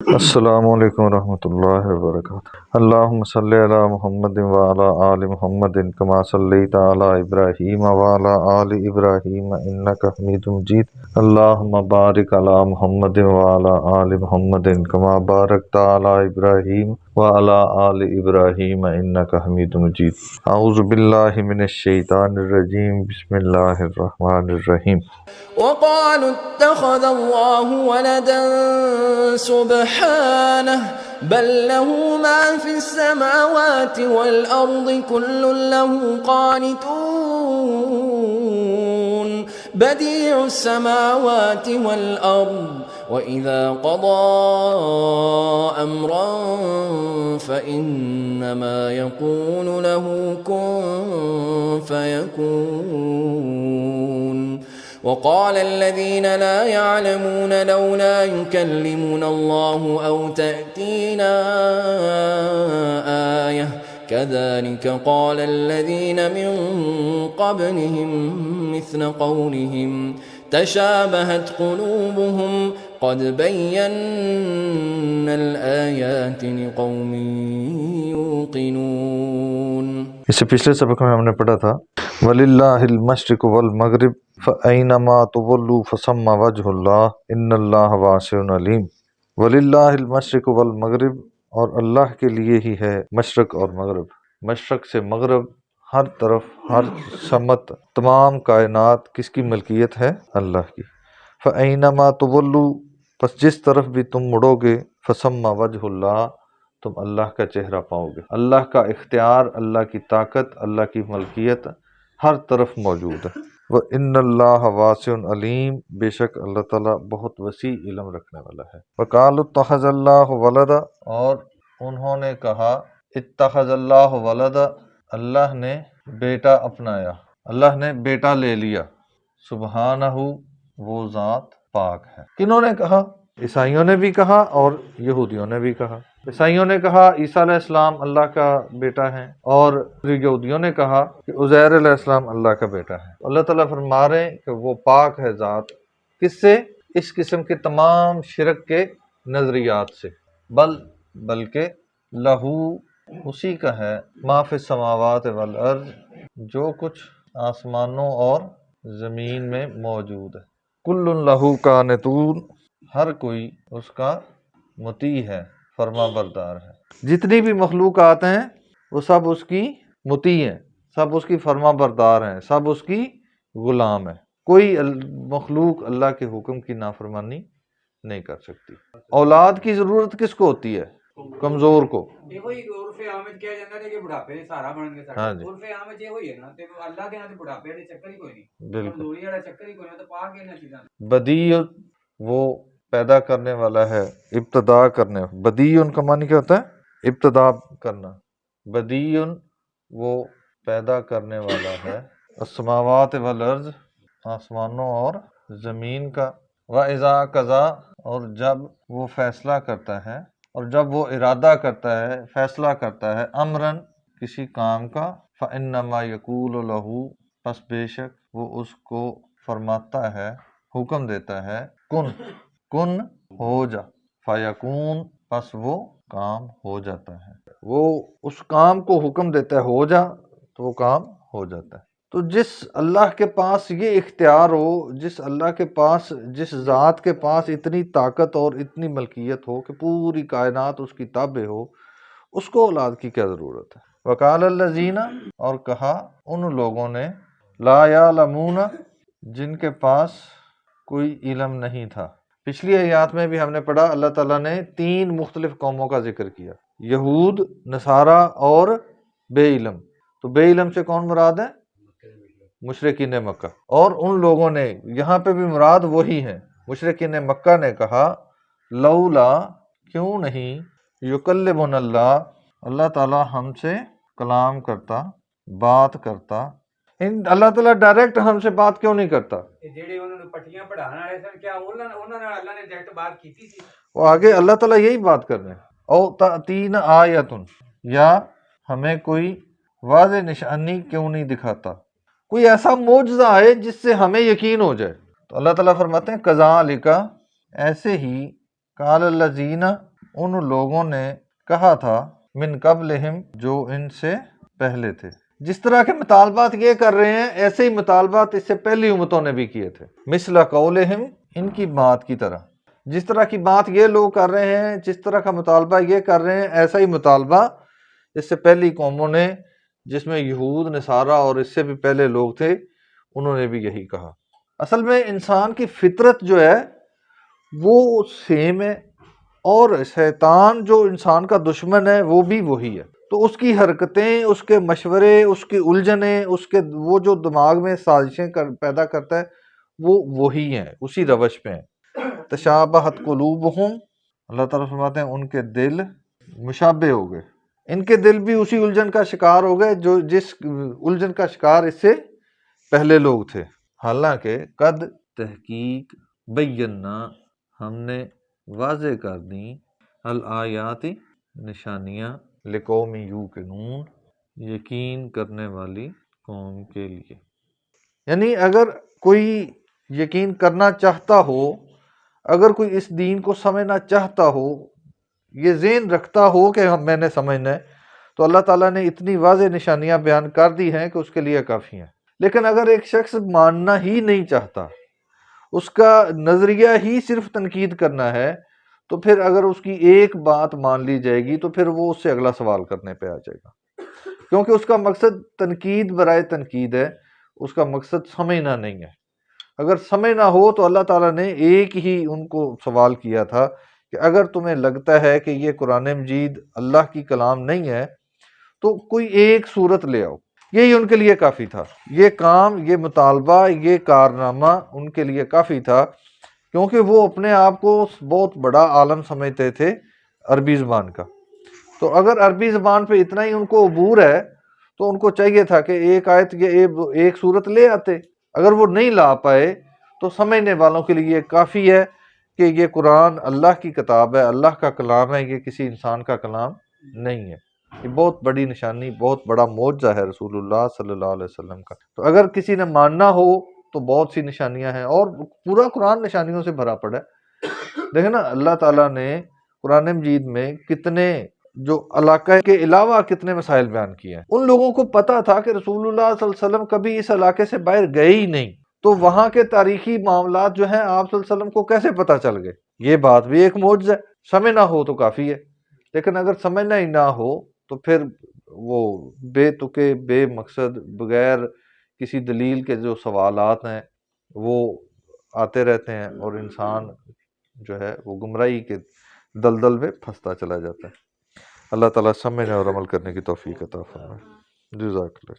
السلام علیکم ورحمۃ اللہ وبرکاتہ۔ اللہم صلی علی محمد وعلی آل محمد کما صلیت علی ابراہیم وعلی آل ابراہیم انک حمید مجید۔ اللہم بارک علی محمد وعلی آل محمد کما بارکت علی ابراہیم وعلی آل ابراہیم انک حمید مجید۔ اعوذ باللہ من الشیطان الرجیم، بسم اللہ الرحمن الرحیم۔ وقالوا اتخذ الله ولدا سبحانه بل له ما في السماوات والأرض كل له قانتون بديع السماوات والأرض وإذا قضى أمرا فإنما يقول له كن فيكون وقال الذين لا يعلمون لولا يكلمنا الله أو تأتينا آية كذلك قال الذين من قبلهم مثل قولهم تشابهت قلوبهم قد بينا الآيات لقوم يوقنون۔ اس سے پچھلے سبق میں ہم نے پڑھا تھا وَلِلَّهِ الْمَشْرِقُ وَالْمَغْرِبُ فَأَيْنَمَا تُوَلُّوا فَثَمَّ وَجْهُ اللَّهِ إِنَّ اللَّهَ وَاسِعٌ عَلِيمٌ۔ وَلِلَّهِ الْمَشْرِقُ وَالْمَغْرِبُ، اور اللہ کے لیے ہی ہے مشرق اور مغرب۔ مشرق سے مغرب، ہر طرف، ہر سمت، تمام کائنات کس کی ملکیت ہے؟ اللہ کی۔ فَأَيْنَمَا تُوَلُّوا، پس جس طرف بھی تم مڑو گے، فَثَمَّ وَجْهُ اللَّهِ، تم اللہ کا چہرہ پاؤ گے۔ اللہ کا اختیار، اللہ کی طاقت، اللہ کی ملکیت ہر طرف موجود ہے۔ وَإِنَّ اللَّهَ وَاسِعٌ عَلِيمٌ، بے شک اللہ تعالیٰ بہت وسیع علم رکھنے والا ہے۔ وَقَالُوا اتَّخَذَ اللَّهُ وَلَدًا، اور انہوں نے کہا اتخذ اللہ ولدا، اللہ نے بیٹا اپنایا، اللہ نے بیٹا لے لیا۔ سبحانہ، وہ ذات پاک ہے۔ کنہوں نے کہا؟ عیسائیوں نے بھی کہا اور یہودیوں نے بھی کہا۔ عیسائیوں نے کہا عیسیٰ علیہ السلام اللہ کا بیٹا ہے، اور یہودیوں نے کہا کہ عزیر علیہ السلام اللہ کا بیٹا ہے۔ اللہ تعالیٰ فرما رہے ہیں کہ وہ پاک ہے ذات، کس سے؟ اس قسم کے تمام شرک کے نظریات سے۔ بلکہ لہو، اسی کا ہے، ما فی السماوات والارض، جو کچھ آسمانوں اور زمین میں موجود ہے۔ کل لہو قانتون، ہر کوئی اس کا مطیع ہے، فرما بردار ہے۔ جتنی بھی مخلوقات ہیں وہ سب اس کی مطیع ہیں، سب اس کی فرما بردار ہیں، سب اس کی غلام ہیں۔ کوئی مخلوق اللہ کے حکم کی نافرمانی نہیں کر سکتی۔ اولاد کی ضرورت کس کو ہوتی ہے؟ کمزور کو۔ ہاں جی، بالکل۔ بدیع، وہ پیدا کرنے والا ہے، ابتدا کرنے۔ بدیع کا معنی کیا ہوتا ہے؟ ابتدا کرنا۔ بدیع، وہ پیدا کرنے والا ہے۔ السماوات والارض، آسمانوں اور زمین کا۔ وَإِذَا قَضَىٰ، اور جب وہ فیصلہ کرتا ہے، اور جب وہ ارادہ کرتا ہے، فیصلہ کرتا ہے، امراً، کسی کام کا، فَإِنَّمَا يَقُولُ لَهُ، پس بے شک وہ اس کو فرماتا ہے، حکم دیتا ہے، کن ہو جا، فَيَكُونُ، پس وہ کام ہو جاتا ہے۔ وہ اس کام کو حکم دیتا ہے ہو جا، تو وہ کام ہو جاتا ہے۔ تو جس اللہ کے پاس یہ اختیار ہو، جس اللہ کے پاس، جس ذات کے پاس اتنی طاقت اور اتنی ملکیت ہو کہ پوری کائنات اس کی تابع ہو، اس کو اولاد کی کیا ضرورت ہے؟ وقال الذین، اور کہا ان لوگوں نے، لا یعلمون، جن کے پاس کوئی علم نہیں تھا۔ پچھلی آیات میں بھی ہم نے پڑھا اللہ تعالیٰ نے 3 مختلف قوموں کا ذکر کیا، یہود، نصارہ اور بے علم۔ تو بے علم سے کون مراد ہے؟ مشرکین مکہ۔ اور ان لوگوں نے، یہاں پہ بھی مراد وہی ہیں، مشرکین مکہ نے کہا لولا، کیوں نہیں، یکلمنا اللہ، اللہ تعالیٰ ہم سے کلام کرتا، بات کرتا۔ اللہ تعالیٰ ڈائریکٹ ہم سے بات کیوں نہیں کرتا؟ وہ آگے اللہ تعالیٰ یہی بات کر رہے ہیں، او تأتین آیتن، یا ہمیں کوئی واضح نشانی کیوں نہیں دکھاتا، کوئی ایسا معجزہ آئے جس سے ہمیں یقین ہو جائے۔ تو اللہ تعالیٰ فرماتے ہیں کذالک، ایسے ہی، قال الذین، ان لوگوں نے کہا تھا من قبلہم جو ان سے پہلے تھے. جس طرح کے مطالبات یہ کر رہے ہیں ایسے ہی مطالبات اس سے پہلی امتوں نے بھی کیے تھے. مثل قولہم، ان کی بات کی طرح. جس طرح کی بات یہ لوگ کر رہے ہیں، جس طرح کا مطالبہ یہ کر رہے ہیں، ایسا ہی مطالبہ اس سے پہلی قوموں نے، جس میں یہود، نصارہ اور اس سے بھی پہلے لوگ تھے، انہوں نے بھی یہی کہا. اصل میں انسان کی فطرت جو ہے وہ سیم ہے، اور شیطان جو انسان کا دشمن ہے وہ بھی وہی ہے. تو اس کی حرکتیں، اس کے مشورے، اس کی الجھنیں، اس کے وہ جو دماغ میں سازشیں پیدا کرتا ہے وہ وہی ہیں، اسی روش پہ ہیں. تشابہت قلوبہم، اللہ تعالیٰ فرماتے ہیں ان کے دل مشابہ ہو گئے. ان کے دل بھی اسی الجھن کا شکار ہو گئے جو جس الجھن کا شکار اس سے پہلے لوگ تھے. حالانکہ قد تحقیق بینا، ہم نے واضح کر دیں الآیات، نشانیاں، لقوم یوقنون، یقین کرنے والی قوم کے لیے. یعنی اگر کوئی یقین کرنا چاہتا ہو، اگر کوئی اس دین کو سمجھنا چاہتا ہو، یہ ذہن رکھتا ہو کہ میں نے سمجھنا ہے، تو اللہ تعالیٰ نے اتنی واضح نشانیاں بیان کر دی ہیں کہ اس کے لیے کافی ہیں. لیکن اگر ایک شخص ماننا ہی نہیں چاہتا، اس کا نظریہ ہی صرف تنقید کرنا ہے، تو پھر اگر اس کی ایک بات مان لی جائے گی تو پھر وہ اس سے اگلا سوال کرنے پہ آ جائے گا، کیونکہ اس کا مقصد تنقید برائے تنقید ہے، اس کا مقصد سمجھنا نہیں ہے. اگر سمجھنا ہو تو اللہ تعالیٰ نے ایک ہی ان کو سوال کیا تھا کہ اگر تمہیں لگتا ہے کہ یہ قرآن مجید اللہ کی کلام نہیں ہے تو کوئی ایک صورت لے آؤ. یہی ان کے لیے کافی تھا. یہ کام، یہ مطالبہ، یہ کارنامہ ان کے لیے کافی تھا، کیونکہ وہ اپنے آپ کو بہت بڑا عالم سمجھتے تھے عربی زبان کا. تو اگر عربی زبان پہ اتنا ہی ان کو عبور ہے تو ان کو چاہیے تھا کہ ایک آیت یا ایک صورت لے آتے. اگر وہ نہیں لا پائے تو سمجھنے والوں کے لیے کافی ہے کہ یہ قرآن اللہ کی کتاب ہے، اللہ کا کلام ہے، یہ کسی انسان کا کلام نہیں ہے. یہ بہت بڑی نشانی، بہت بڑا معجزہ ہے رسول اللہ صلی اللہ علیہ وسلم کا. تو اگر کسی نے ماننا ہو تو بہت سی نشانیاں ہیں، اور پورا قرآن نشانیوں سے بھرا پڑا ہے. دیکھیں نا، اللہ تعالیٰ نے قرآن مجید میں کتنے، جو علاقے کے علاوہ کتنے مسائل بیان کیے ہیں. ان لوگوں کو پتا تھا کہ رسول اللہ صلی اللہ علیہ وسلم کبھی اس علاقے سے باہر گئے ہی نہیں، تو وہاں کے تاریخی معاملات جو ہیں آپ صلی اللہ علیہ وسلم کو کیسے پتا چل گئے؟ یہ بات بھی ایک معجزہ ہے. سمجھنا ہو تو کافی ہے، لیکن اگر سمجھنا ہی نہ ہو تو پھر وہ بے تکے، بے مقصد، بغیر کسی دلیل کے جو سوالات ہیں وہ آتے رہتے ہیں، اور انسان جو ہے وہ گمراہی کے دلدل میں پھنستا چلا جاتا ہے. اللہ تعالیٰ سمجھنے اور عمل کرنے کی توفیق عطا فرمائے. جزاک اللہ.